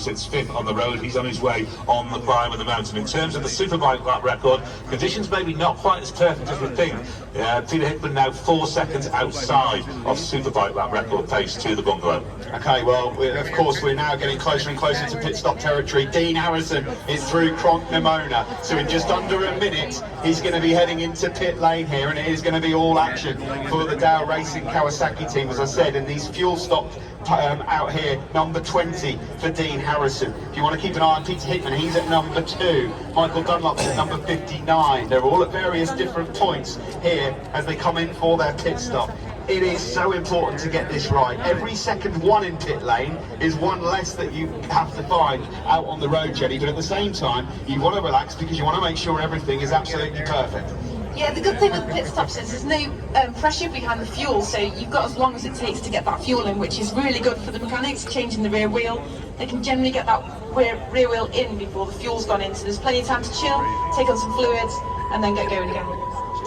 Sits fifth on the road. He's on his way on the climb of the mountain. In terms of the Superbike lap record, conditions maybe not quite as perfect as we think. Peter Hickman now 4 seconds outside of Superbike lap record pace to the bungalow. Okay, well, of course, we're now getting closer and closer to pit stop territory. Dean Harrison is through Cronk Nimona, so in just under a minute, he's going to be heading into pit lane here, and it is going to be all action for the Dow Racing Kawasaki team, as I said, and these fuel stops out here, number 20 for Dean Harrison. If you want to keep an eye on Peter Hickman, he's at number 2. Michael Dunlop's at number 59. They're all at various different points here as they come in for their pit stop. It is so important to get this right. Every second one in pit lane is one less that you have to find out on the road, Jenny, but at the same time, you want to relax because you want to make sure everything is absolutely perfect. Yeah, the good thing with pit stops is there's no pressure behind the fuel, so you've got as long as it takes to get that fuel in, which is really good for the mechanics. Changing the rear wheel, they can generally get that rear wheel in before the fuel's gone in, so there's plenty of time to chill, take on some fluids, and then get going again.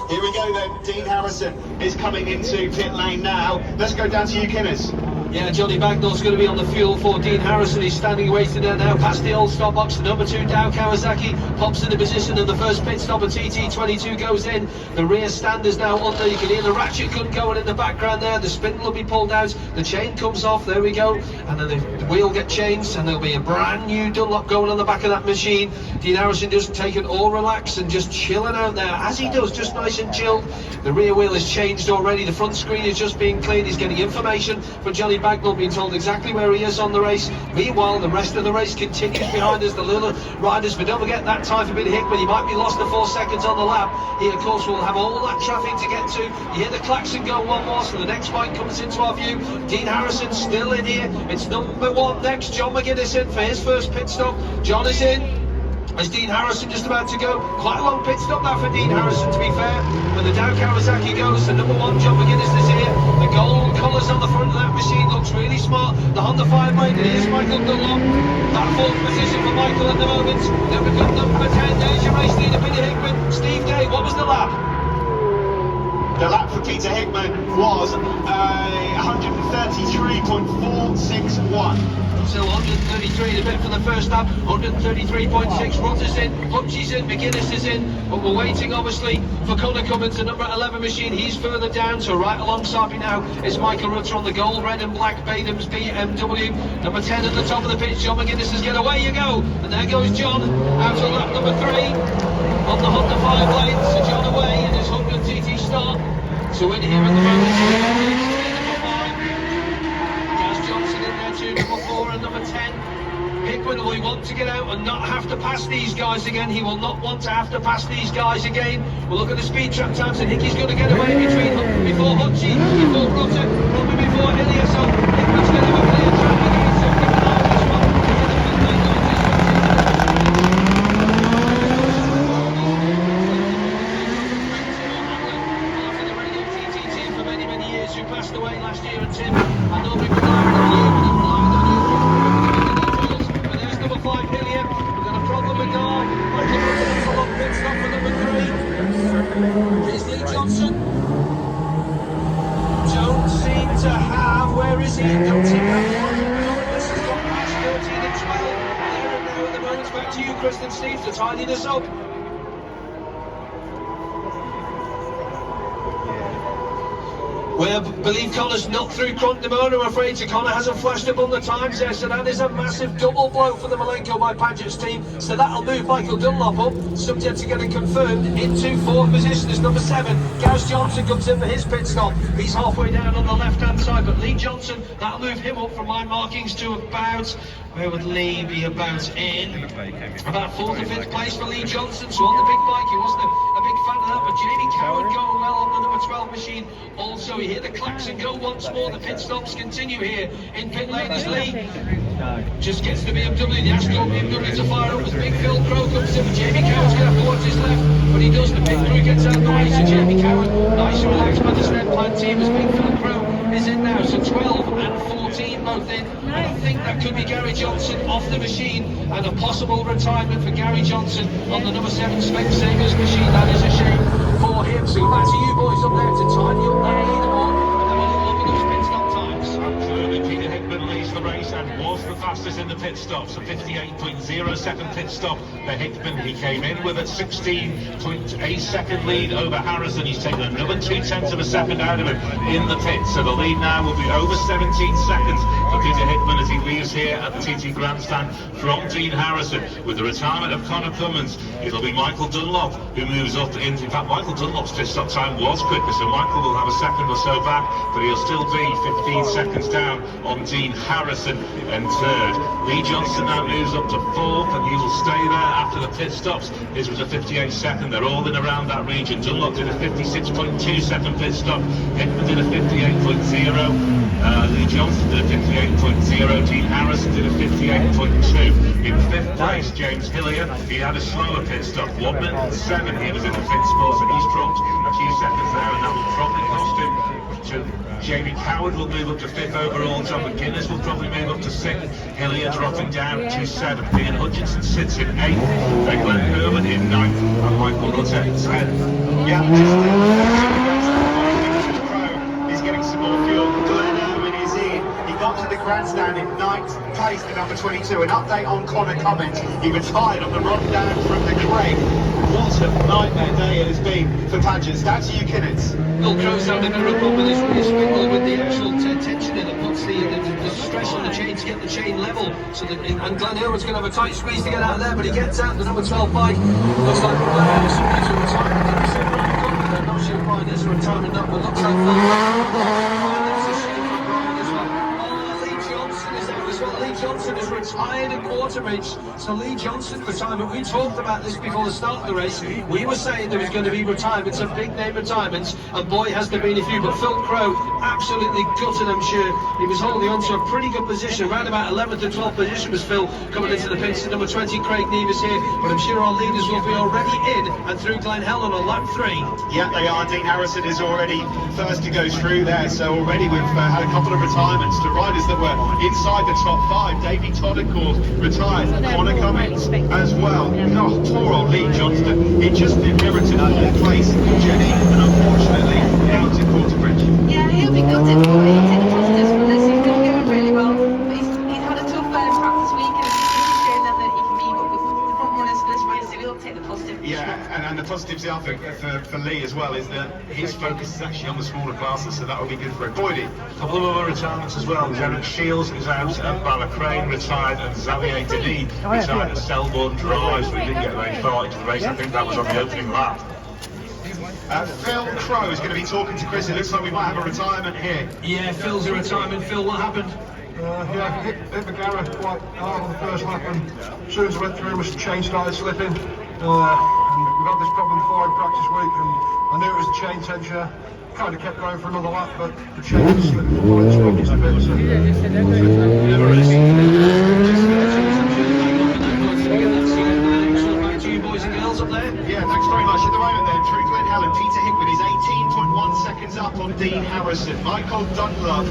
Here we go then, Dean Harrison is coming into pit lane now. Let's go down to you, Guinness. Yeah, Johnny Bagnall's going to be on the fuel for Dean Harrison. He's standing waiting there now past the old stop box. The number 2 Dow Kawasaki pops into position, and the first pit stop of TT22 goes in. The rear stand is now under. You can hear the ratchet gun going in the background there. The spindle will be pulled out. The chain comes off. There we go. And then the wheel get changed, and there'll be a brand new Dunlop going on the back of that machine. Dean Harrison just take it all relaxed and just chilling out there, as he does, just nice and chilled. The rear wheel is changed already. The front screen is just being cleared. He's getting information from Johnny Bagnall, being told exactly where he is on the race. Meanwhile, the rest of the race continues behind us, the little riders. But don't forget that time for Peter Hickman. He might be lost to 4 seconds on the lap. He, of course, will have all that traffic to get to. You hear the klaxon go one more, so the next bike comes into our view. Dean Harrison still in here. It's number 1 next. John McGuinness in for his first pit stop. John is in. As Dean Harrison just about to go. Quite a long pit stop now for Dean Harrison, to be fair. When the Dow Kawasaki goes, the number 1 John McGuinness is here. The gold colours on the front of that machine looks really smart. The Honda Fireblade, and here's Michael Dunlop. That 4th position for Michael at the moment. Then we've got number 10, there's your race leader, Peter Hickman. Steve Day, what was the lap? The lap for Peter Hickman was 133.461. So 133 a bit for the first lap, 133.6. Rotter's in, Hutchie's in, McGuinness is in, but we're waiting obviously for Conor Cummins, the number 11 machine. He's further down, so right alongside me now is Michael Rutter on the gold, red and black Batham's BMW. Number 10 at the top of the pitch, John McGuinness says, get away you go, and there goes John out of lap number 3 on the Honda Fireblade. So John away in his 100 TT start. So in here at the moment, number 4 and number 10. Hickman will want to get out and not have to pass these guys again. He will not want to have to pass these guys again. We'll look at the speed trap times, and Hickey's going to get away before Hutchie, before Rutter, probably before Hillier. So Hickman's going to have a clear trap again. So keep an eye on this one. After the radio TT team for many, many years, who passed away last year, and Tim, I know we've been live on you. Number 5 Hillier, we've got a problem with Dar. Michael Rutter on pit stop for number 3. Here's Lee Johnson. Don't seem to have, where is he? Don't seem to have. This has gone past 13 and 12. There and now at the moment. Back to you, Kristen Steves, to tidy this up. We believe Connor's not through Cronk Nimona, I'm afraid. So Connor hasn't flashed up on the times there, so that is a massive double blow for the Malenko by Paget's team. So that'll move Michael Dunlop up, subject to getting confirmed into 4th position as number 7. Gaz Johnson comes in for his pit stop. He's halfway down on the left-hand side, but Lee Johnson, that'll move him up from my markings to about, where would Lee be about in? About 4th or 5th place for Lee Johnson. So on the big bike, he wasn't a big fan of that, but Jamie Coward going well on the number 12 machine. Also, you hear the klaxon go once more. The pit stops continue here in pit lane as Lee just gets the BMW, the Ascot BMW to fire up as Big Phil Crow comes in. Jamie Coward's going to have to watch his left, but he does. The pit crew gets out of the way, so Jamie Coward, nice and relaxed by the Snet Plan team as Big Phil Crow is in now. So 12 and 14 both in. And I think that could be Gary Johnson off the machine, and a possible retirement for Gary Johnson on the number 7 Specsavers machine. That is a shame for him. So back to you boys up there to tidy up that leaderboard and have a look at those pit stop times. Absolutely, Peter Hickman leads the race and was the fastest is in the pit stops, a 58.0-second pit stop for Hickman. He came in with a 16.8-second lead over Harrison. He's taken another 0.2 of a second out of him in the pit. So the lead now will be over 17 seconds for Peter Hickman as he leaves here at the TT Grandstand from Dean Harrison. With the retirement of Conor Cummins, it'll be Michael Dunlop who moves up into... In fact, Michael Dunlop's pit stop time was quicker, so Michael will have a second or so back, but he'll still be 15 seconds down on Dean Harrison in third. Lee Johnson now moves up to fourth, and he will stay there after the pit stops. His was a 58-second. They're all in around that region. Dunlop did a 56.2-second pit stop. Hickman did a 58.0. Lee Johnson did a 58.0. Dean Harrison did a 58.2. In fifth place, James Hillier, he had a slower pit stop. 1 minute and 7 he was in the pit spot, so he's dropped a few seconds there, and that will probably cost him. Jamie Coward will move up to 5th overall. John McGuinness will probably move up to 6th. Hillier dropping down to 7th. Ian Hutchinson sits in 8th. Glenn Herman in 9th. And Michael Rutter in 10th. Yeah, he's getting some more fuel. Glenn Herman is in. He got to the grandstand in 9th place to number 22. An update on Conor Cummins. He retired on the run down from the Craig. What a nightmare day it has been for Padgett. Down to you, Kinnets. Phil Crow's having a rub with his rear spindle with the actual tension in it, puts the stress on the chain to get the chain level. So that, and Glenn Herman's going to have a tight squeeze to get out of there, but he gets out. The number 12 bike looks like somebody's a retirement. I'm not sure why there's a retirement number. Looks like Phil Lee Johnson is retired at Quarterbridge. So Lee Johnson's retirement, we talked about this before the start of the race. We were saying there was going to be retirements, some big name retirements, and boy has there been a few. But Phil Crow absolutely gutted, I'm sure. He was holding on to a pretty good position. Around about 11th and 12th position was Phil coming into the pits. Number 20, Craig Nevis here. But I'm sure our leaders will be already in and through Glen Helen on lap 3. Yeah, they are. Dean Harrison is already first to go through there. So already we've had a couple of retirements to riders that were inside the top 5. Davey Toddecourt retired. Conor Cummins as well. Oh, poor old Lee Johnston. He just inherited 4th place, Jenny, and unfortunately out to Quarterbridge. Yeah, he'll be gutted, but he'll take the positives from this. He's been going really well. But he's had a tough practice week, and he's shown them that he can be up with the front runners for this race, so he'll take the positive. Yeah, and the positives are for Lee as well is that his focus is actually on the smaller classes, so that will be good for him. Boydie. A couple of other retirements as well. Derek Shields is out at Ballacrane, retired, and Xavier Denis retired at Selborne Drive, so he didn't get very far into the race. I think that was on the opening lap. Phil Crow is going to be talking to Chris. It looks like we might have a retirement here. Yeah, Phil's a retirement. Phil, what happened? Yeah, hit McGarrett quite hard on the first lap, and as soon as I went through, my chain started slipping. And we've had this problem before in practice week, and I knew it was a chain tensioner. Kind of kept going for another lap, but the chain was slipping before it stopped a bit. So. Boys and girls up there. Yeah, thanks very much. At the moment then, through Glen Helen, Peter Hickman is 18.1 seconds up on Dean Harrison. Michael Dunlop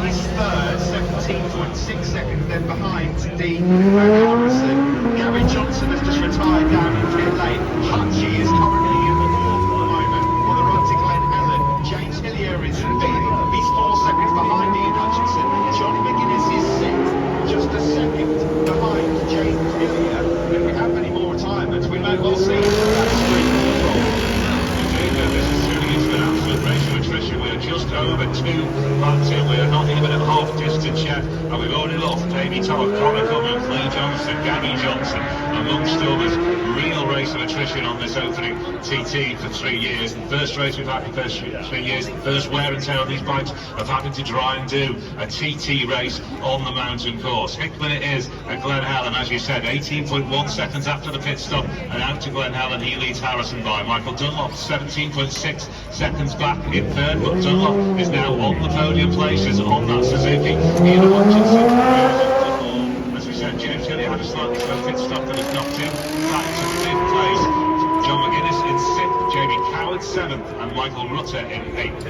is third, 17.6 seconds then behind Dean Harrison. Gary Johnson has just retired down in pit lane. Hutchie is currently in the fourth at the moment on the run to Glen Helen. James Hillier is fifth. He's 4 seconds behind Ian Hutchinson. Johnny McGuinness is sixth, just a second behind James Hillier. If we have any more retirements, we may well see that streak control. This is turning into an absolute race of attrition. We're just over 2 laps in. We're not even at half distance yet, and we've already lost Davey Todd, Conor Cummins, Lee Johnson, Gary Johnson, amongst others. Real race of attrition on this opening TT for 3 years. First race we've had in the first 3 years. First wear and tear on these bikes of having to try and do a TT race on the mountain course. Hickman it is at Glen Helen, as you said, 18.1 seconds after the pit stop, and out to Glen Helen he leads Harrison by. Michael Dunlop 17.6 seconds back in third, but Dunlop is now on the podium places on that Suzuki. Ian Hutchinson, as we said, James Hillier had a slightly slow pit stop that has knocked him back to 5th place. John McGuinness in 6th, Jamie Coward 7th, and Michael Rutter in 8th.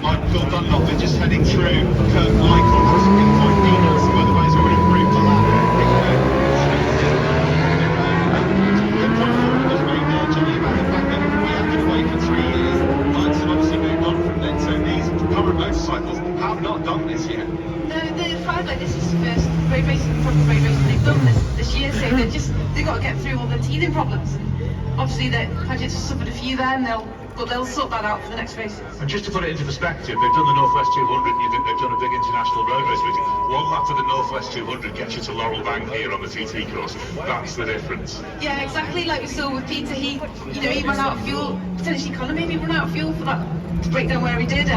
Michael Dunlop is just heading through Kirk Michael, just pinpoint Dean Harrison, by the way, he's already improved the lap. The point forward was made there, Johnny, about the fact that we had to wait for 3 years. Bikes have obviously moved on from then, so these current motorcycles have not done this yet. No, the 5 like this is first road racing, proper road this year, so they've got to get through all the teething problems. And obviously, the Paget's suffered a few there, and they'll sort that out for the next races. And just to put it into perspective, they've done the Northwest 200 and you think they've done a big international road race with you. One lap of the Northwest 200 gets you to Laurel Bank here on the TT course. That's the difference. Yeah, exactly like we saw with Peter. He ran out of fuel, potentially Connor maybe ran out of fuel for that breakdown where he did.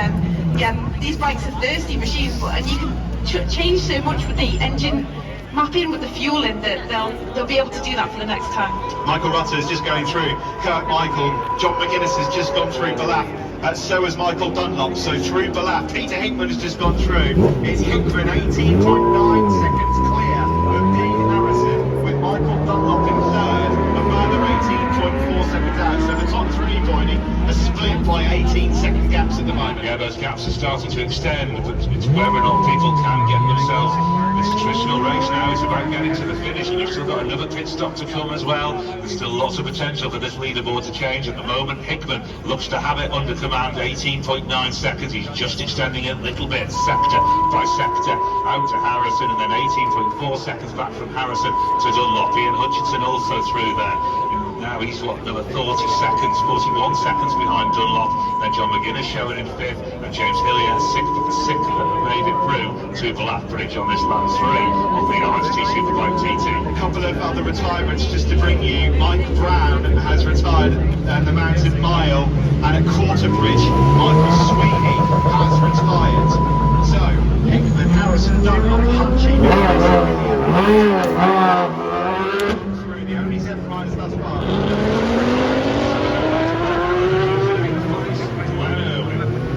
Yeah, these bikes are thirsty machines, and you can change so much with the engine mapping, with the fuel in, that they'll be able to do that for the next time. Michael Rutter is just going through. Kurt Michael, John McGuinness has just gone through Balap. So has Michael Dunlop. So through Balap, Peter Hickman has just gone through. It's Hickman 18.9 seconds clear of Dean Harrison, with Michael Dunlop in third, a further 18.4 seconds out. So the top three joining are split by 18-second gaps at the moment. Yeah, those gaps are starting to extend, but it's whether or not people can get themselves. It's a traditional race now, it's about getting to the finish, and you've still got another pit stop to come as well. There's still lots of potential for this leaderboard to change. At the moment, Hickman looks to have it under command, 18.9 seconds. He's just extending it a little bit, sector by sector, out to Harrison, and then 18.4 seconds back from Harrison to Dunlop. Ian Hutchinson also through there. Now he's another 40 seconds, 41 seconds behind Dunlop. Then John McGuinness showing in fifth, and James Hillier sixth of the sixth that made it through to Balap Bridge on this lap 3 of the IST Superbike TT. A couple of other retirements just to bring you. Mike Brown has retired at the Mountain Mile, and at Quarterbridge, Michael Sweeney has retired. So, Hickman, Harrison, Dunlop, Hutchie, through the only 7 riders thus far.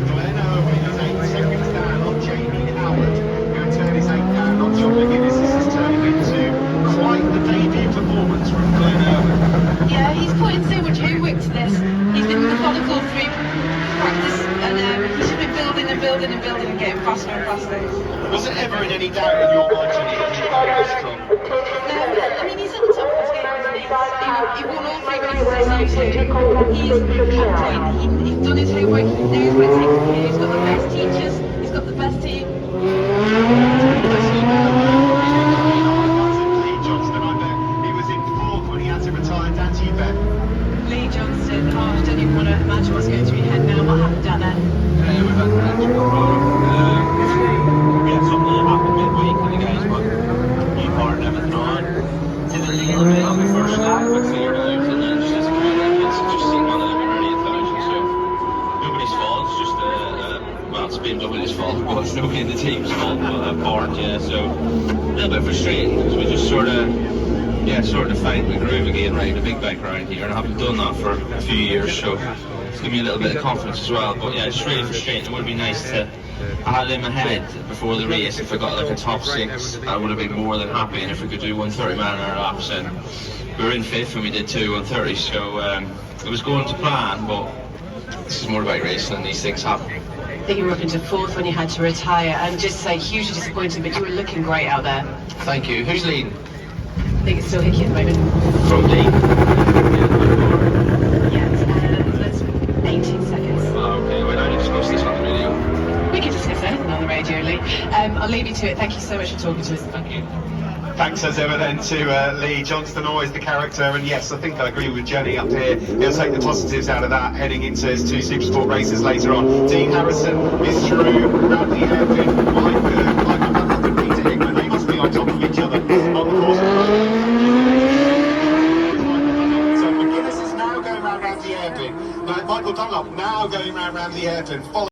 Glenn Irwin is 8 seconds down on Jamie Howard, going to turn his 8 down on John McGuinness. This is turning into quite the debut performance from Glenn Irwin. Yeah, he's put in so much homework to this. He's been methodical through practice, and he's just been building and getting faster and faster. Was it ever in any doubt in your mind that he was this strong? I mean, he's at the top of his game, isn't he? He won all 3 races this year, so he's on point. He's done his homework, he knows where to take the gear, he's got the best teachers, he's got the best team. Lee Johnston, I bet he was in fourth when he had to retire. Dan, to you bet. Lee Johnston, I don't even want to imagine what's going through your head now. What happened down there? We've had an engine problem. We had something that happened midweek when the guys put new part and everything on. Did a little bit on the first lap, but cleared out, and then just as a kind of just seen on it early 1,000. So nobody's fault. It's just well, it's BMW's fault, but it's nobody in the team's fault. But part, yeah. So a little bit frustrating because we just sort of find the groove again, riding a big bike around here, and I haven't done that for a few years. So it's given me a little bit of confidence as well. But yeah, it's really frustrating. It would be nice to. I had him ahead before the race. If I got like a top 6, I would have been more than happy. And if we could do 130 mile an hour laps, and we were in 5th and we did 2 130. So it was going to plan, but this is more about racing, and these things happen. I think you were up into 4th when you had to retire, and just say hugely disappointing, but you were looking great out there. Thank you. Who's leading? I think it's still Hickey at the moment. From Dean. Yeah, that's 18 seconds. Oh, okay. We don't discuss this on the video. We can discuss anything on the radio, Lee. I'll leave you to it. Thank you so much for talking to us. Thank you. Thanks as ever then to Lee Johnston, always the character, and yes, I think I agree with Jenny up here. He'll take the positives out of that heading into his 2 Supersport races later on. Dean Harrison is through around the hairpin. Michael Dunlop and Peter Hickman, they must be on top of each other on the course. So McGuinness is now going round the hairpin. Michael Dunlop now going round the hairpin.